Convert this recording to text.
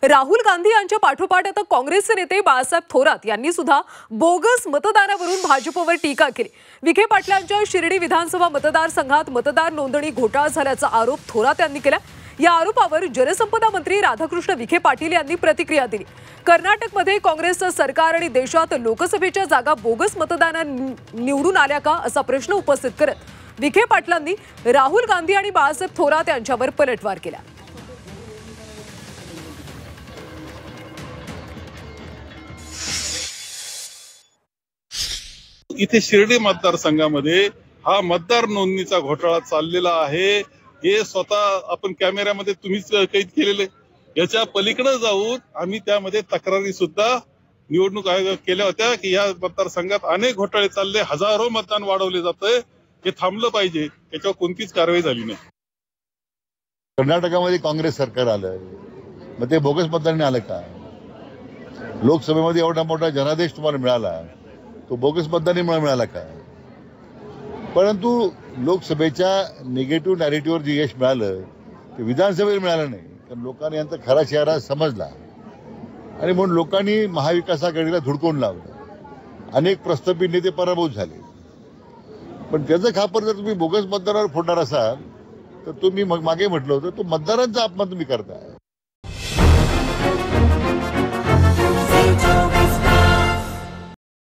राहुल गांधी यांच्या पाठोपाठ आता काँग्रेसचे नेते बाळासाहेब थोरात यांनी सुद्धा बोगस मतदानावरून भाजपवर टीका केली। विखे पाटलांच्या शिर्डी विधानसभा मतदारसंघात मतदार नोंदणी घोटाळा झाल्याचा आरोप थोरात यांनी केला। या आरोपावर जलसंपदा मंत्री राधाकृष्ण विखे पाटील यांनी प्रतिक्रिया दिली। कर्नाटकमध्ये काँग्रेसचं सरकार आणि देशात लोकसभेच्या जागा बोगस मतदानाने निवडून आल्या का असा प्रश्न उपस्थित करत विखे पाटलांनी राहुल गांधी आणि बाळासाहेब थोरात यांच्यावर पलटवार केला। इथे शिर्डी मतदारसंघामध्ये हा मतदार नोंदणीचा घोटाळा चाललेला आहे। हे स्वतः आपण कॅमेऱ्यामध्ये तुम्हीच कैद केलेले। याच्या पलीकडे जाऊन आम्ही त्यामध्ये तक्रारी सुद्धा निवडणूक आयोग केल्या होत्या की या मतदारसंघात अनेक घोटाळे चालले, हजारो मतदान वाढवले जातंय, हे थांबलं पाहिजे। त्याच्यावर कोणतीच कारवाई झाली नाही। कर्नाटकामध्ये काँग्रेस सरकार आलं, मग ते बोगस मतदान आलं का? लोकसभेमध्ये एवढा मोठा जनादेश तुम्हाला मिळाला, तो बोगस मतदानी मिळाला का? परंतु लोकसभेच्या निगेटिव्ह नॅरेटिव्हवर जे यश मिळालं ते विधानसभेला मिळालं नाही, कारण लोकांनी यांचा खरा चेहरा समजला आणि म्हणून लोकांनी महाविकास आघाडीला धुडकून लावलं। अनेक प्रस्थापित नेते पराभूत झाले, पण त्याचं खापर जर तुम्ही बोगस मतदारावर फोडणार असाल तर तुम्ही मागे म्हटलं होतं तो मतदारांचा अपमान तुम्ही करताय।